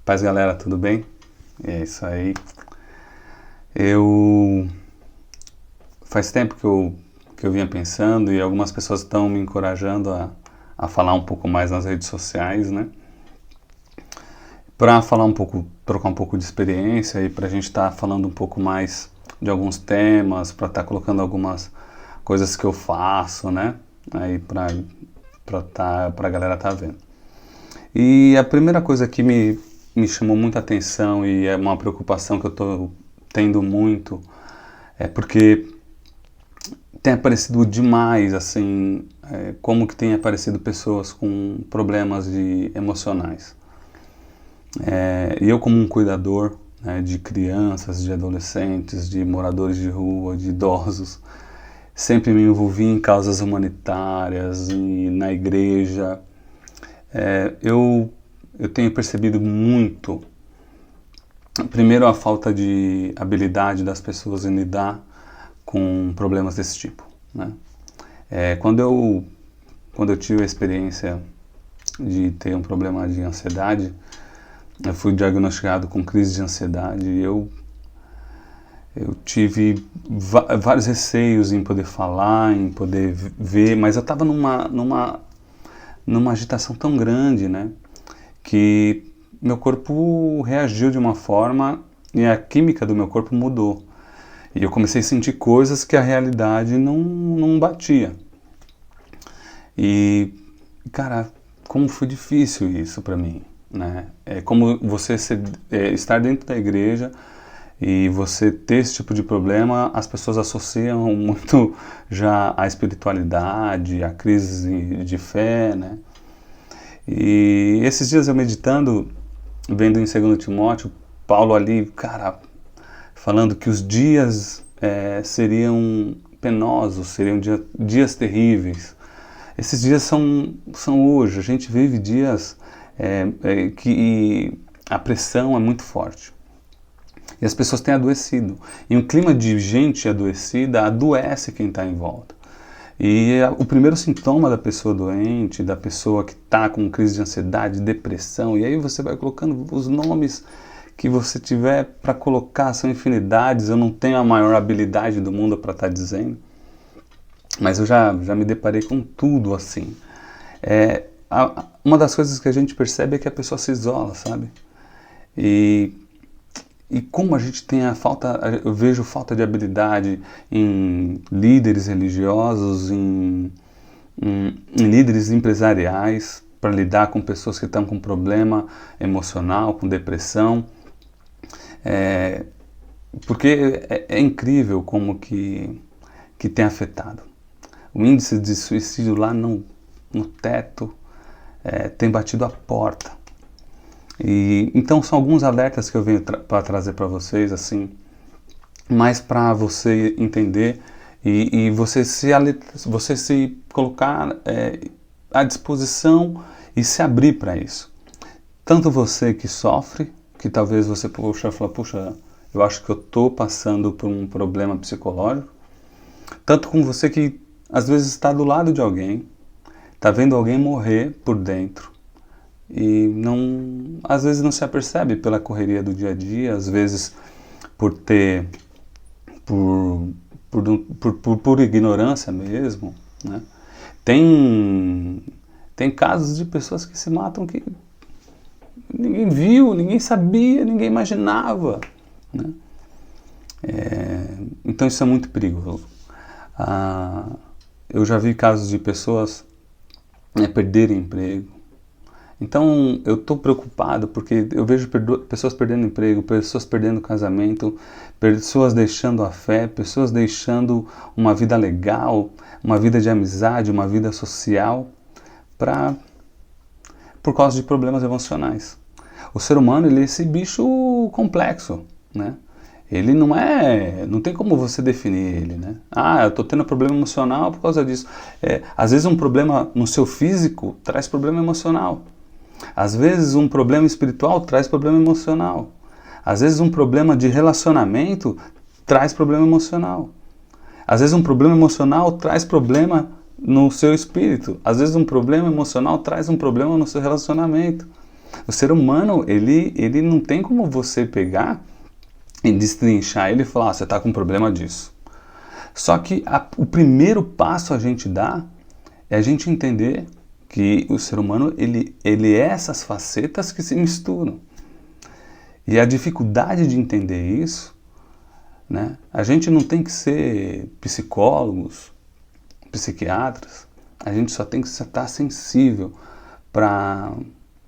Paz, galera, tudo bem? É isso aí. Eu faz tempo que eu vinha pensando e algumas pessoas estão me encorajando a falar um pouco mais nas redes sociais, né? Para falar um pouco, trocar um pouco de experiência e para a gente estar falando um pouco mais de alguns temas, para estar colocando algumas coisas que eu faço, né? Aí para a galera tá vendo. E a primeira coisa que me chamou muita atenção e é uma preocupação que eu estou tendo muito é porque tem aparecido demais, assim, como que tem aparecido pessoas com problemas emocionais. E eu como um cuidador, né, de crianças, de adolescentes, de moradores de rua, de idosos, sempre me envolvi em causas humanitárias e na igreja. Eu tenho percebido muito, primeiro, a falta de habilidade das pessoas em lidar com problemas desse tipo, né? Quando eu tive a experiência de ter um problema de ansiedade, eu fui diagnosticado com crise de ansiedade e eu tive vários receios em poder falar, em poder ver, mas eu estava numa agitação tão grande, né, que meu corpo reagiu de uma forma e a química do meu corpo mudou. E eu comecei a sentir coisas que a realidade não batia. E, cara, como foi difícil isso para mim, né? É como você estar dentro da igreja e você ter esse tipo de problema, as pessoas associam muito já a espiritualidade, a crise de fé, né? E esses dias eu meditando, vendo em 2 Timóteo, Paulo ali, cara, falando que os dias seriam penosos, seriam dias terríveis. Esses dias são hoje, a gente vive dias que a pressão é muito forte. E as pessoas têm adoecido. E um clima de gente adoecida adoece quem está em volta. E o primeiro sintoma da pessoa doente, da pessoa que está com crise de ansiedade, depressão, e aí você vai colocando os nomes que você tiver para colocar, são infinidades, eu não tenho a maior habilidade do mundo para estar dizendo, mas eu já me deparei com tudo assim. Uma das coisas que a gente percebe é que a pessoa se isola, sabe? E como a gente tem eu vejo falta de habilidade em líderes religiosos, em líderes empresariais, para lidar com pessoas que estão com problema emocional, com depressão. Porque é incrível como que tem afetado. O índice de suicídio lá no teto tem batido a porta. Então são alguns alertas que eu venho para trazer para vocês, assim, mais para você entender e você se colocar à disposição e se abrir para isso. Tanto você que sofre, que talvez você fala, puxa, eu acho que eu estou passando por um problema psicológico, tanto com você que às vezes está do lado de alguém, está vendo alguém morrer por dentro, e às vezes não se apercebe pela correria do dia a dia, às vezes por ignorância mesmo, né? Tem casos de pessoas que se matam que ninguém viu, ninguém sabia, ninguém imaginava, né? Então isso é muito perigoso. Eu já vi casos de pessoas perderem emprego. Então eu estou preocupado porque eu vejo pessoas perdendo emprego, pessoas perdendo casamento, pessoas deixando a fé, pessoas deixando uma vida legal, uma vida de amizade, uma vida social, por causa de problemas emocionais. O ser humano, ele é esse bicho complexo, né? Ele não tem como você definir ele, né? Eu estou tendo problema emocional por causa disso. Às vezes um problema no seu físico traz problema emocional. Às vezes um problema espiritual traz problema emocional. Às vezes um problema de relacionamento traz problema emocional. Às vezes um problema emocional traz problema no seu espírito. Às vezes um problema emocional traz um problema no seu relacionamento. O ser humano, ele não tem como você pegar e destrinchar ele e falar, você está com problema disso. Só que o primeiro passo a gente dá é a gente entender que o ser humano, ele é essas facetas que se misturam. E a dificuldade de entender isso, né? A gente não tem que ser psicólogos, psiquiatras, a gente só tem que estar sensível para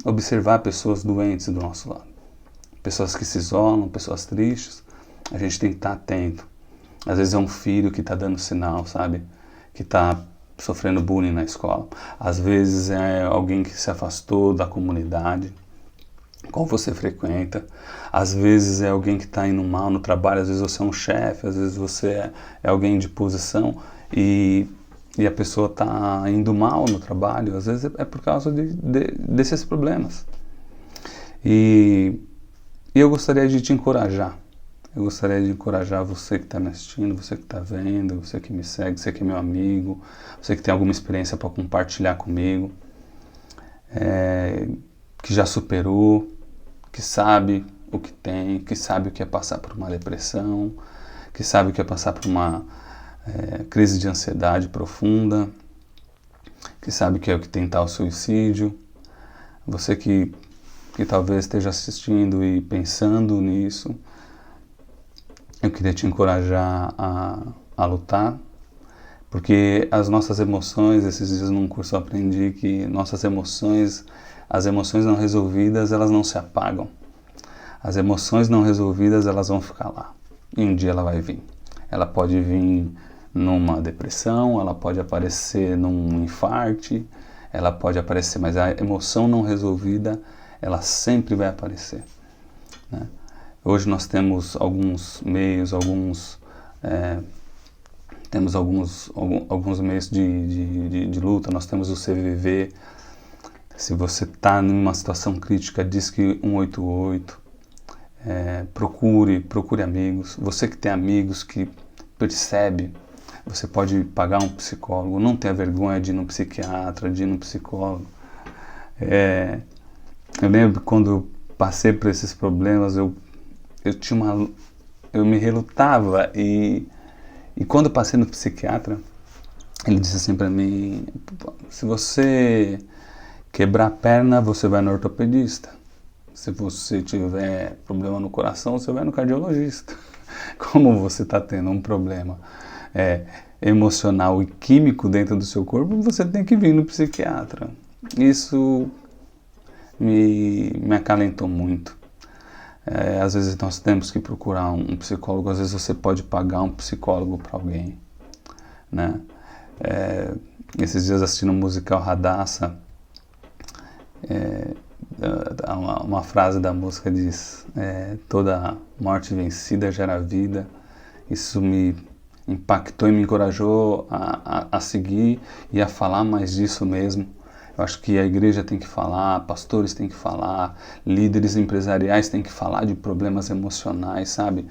observar pessoas doentes do nosso lado. Pessoas que se isolam, pessoas tristes, a gente tem que estar atento. Às vezes é um filho que está dando sinal, sabe? Que está sofrendo bullying na escola. Às vezes é alguém que se afastou da comunidade qual você frequenta. Às vezes é alguém que está indo mal no trabalho, às vezes você é um chefe, às vezes você é alguém de posição e a pessoa está indo mal no trabalho, às vezes é por causa desses problemas. E eu gostaria de te encorajar. Eu gostaria de encorajar você que está me assistindo, você que está vendo, você que me segue, você que é meu amigo, você que tem alguma experiência para compartilhar comigo, que já superou, que sabe o que tem, que sabe o que é passar por uma depressão, que sabe o que é passar por uma crise de ansiedade profunda, que sabe o que é o que tentar o suicídio. Você que talvez esteja assistindo e pensando nisso, eu queria te encorajar a lutar, porque as nossas emoções, esses dias num curso eu aprendi que nossas emoções, as emoções não resolvidas, elas não se apagam. As emoções não resolvidas, elas vão ficar lá. E um dia ela vai vir. Ela pode vir numa depressão, ela pode aparecer num infarte, ela pode aparecer, mas a emoção não resolvida, ela sempre vai aparecer, né? Hoje nós temos alguns meios, temos alguns meios de luta, nós temos o CVV. Se você está numa situação crítica, Disque 188, procure amigos. Você que tem amigos que percebe, você pode pagar um psicólogo, não tenha vergonha de ir no psiquiatra, de ir no psicólogo. Eu lembro quando eu passei por esses problemas, eu me relutava e quando eu passei no psiquiatra, ele disse assim para mim, se você quebrar a perna, você vai no ortopedista. Se você tiver problema no coração, você vai no cardiologista. Como você está tendo um problema emocional e químico dentro do seu corpo, você tem que vir no psiquiatra. Isso me acalentou muito. Às vezes nós temos que procurar um psicólogo, às vezes você pode pagar um psicólogo para alguém, né? Esses dias assistindo o musical Radassa, uma frase da música diz, toda morte vencida gera vida. Isso me impactou e me encorajou a seguir e a falar mais disso mesmo. Eu acho que a igreja tem que falar, pastores têm que falar, líderes empresariais têm que falar de problemas emocionais, sabe?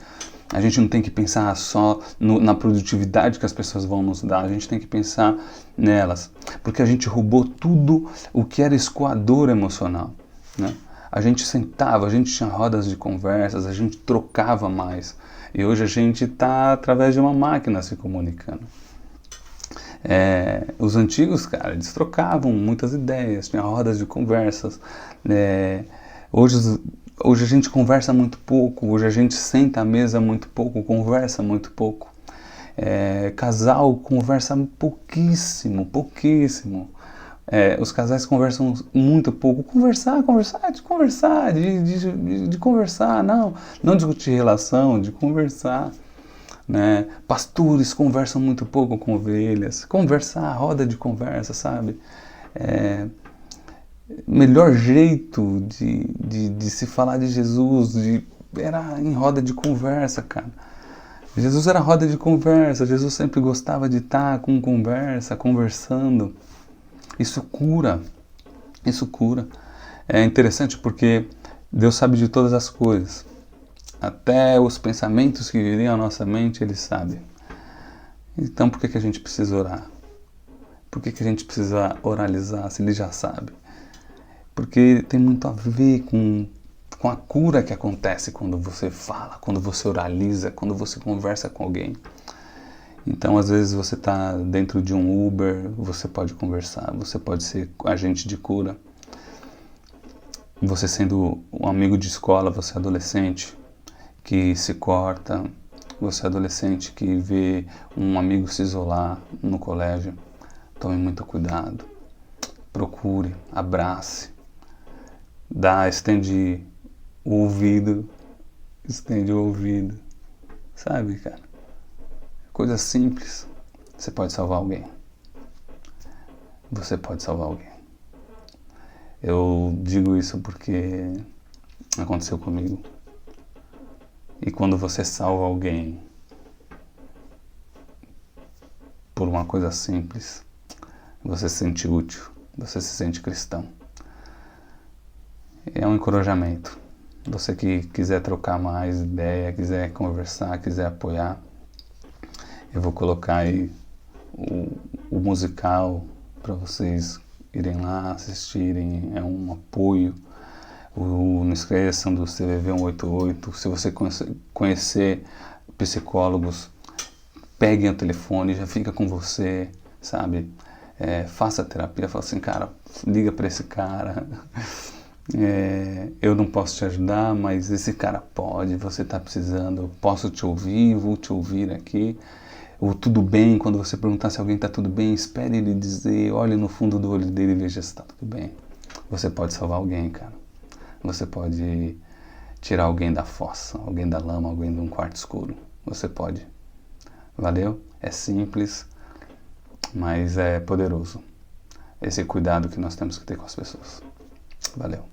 A gente não tem que pensar só na produtividade que as pessoas vão nos dar, a gente tem que pensar nelas, porque a gente roubou tudo o que era escoador emocional, né? A gente sentava, a gente tinha rodas de conversas, a gente trocava mais, e hoje a gente está através de uma máquina se comunicando. Os antigos, cara, eles trocavam muitas ideias, tinha rodas de conversas. Hoje a gente conversa muito pouco, hoje a gente senta à mesa muito pouco, conversa muito pouco. Casal conversa pouquíssimo. Os casais conversam muito pouco. Conversar, não discutir relação, de conversar. Né? Pastores conversam muito pouco com ovelhas. Conversar, roda de conversa, sabe? Melhor jeito de se falar de Jesus era em roda de conversa, cara. Jesus era roda de conversa, Jesus sempre gostava de estar com conversa, conversando. Isso cura. É interessante porque Deus sabe de todas as coisas. Até os pensamentos que viriam à nossa mente, Ele sabe. Então por que a gente precisa orar? Por que a gente precisa oralizar se Ele já sabe? porque tem muito a ver com a cura que acontece quando você fala, quando você oraliza, quando você conversa com alguém. Então, às vezes, você está dentro de um Uber, você pode conversar, você pode ser agente de cura. Você sendo um amigo de escola, você é adolescente que se corta, você é adolescente que vê um amigo se isolar no colégio. Tome muito cuidado. Procure, abrace, estende o ouvido, sabe, cara? Coisa simples. Você pode salvar alguém. Você pode salvar alguém. Eu digo isso porque aconteceu comigo. E quando você salva alguém por uma coisa simples, você se sente útil, você se sente cristão. É um encorajamento. Você que quiser trocar mais ideia, quiser conversar, quiser apoiar, eu vou colocar aí o musical para vocês irem lá assistirem, é um apoio. Não esqueçam do CVV 188. Se você conhecer psicólogos, peguem o telefone, já fica com você, sabe? Faça terapia, fala assim, cara, liga para esse cara. Eu não posso te ajudar, mas esse cara pode, você está precisando, eu posso te ouvir, vou te ouvir aqui. Ou tudo bem, quando você perguntar se alguém está tudo bem, espere ele dizer, olhe no fundo do olho dele e veja se está tudo bem. Você pode salvar alguém, cara. Você pode tirar alguém da fossa, alguém da lama, alguém de um quarto escuro. Você pode. Valeu? É simples, mas é poderoso. Esse cuidado que nós temos que ter com as pessoas. Valeu.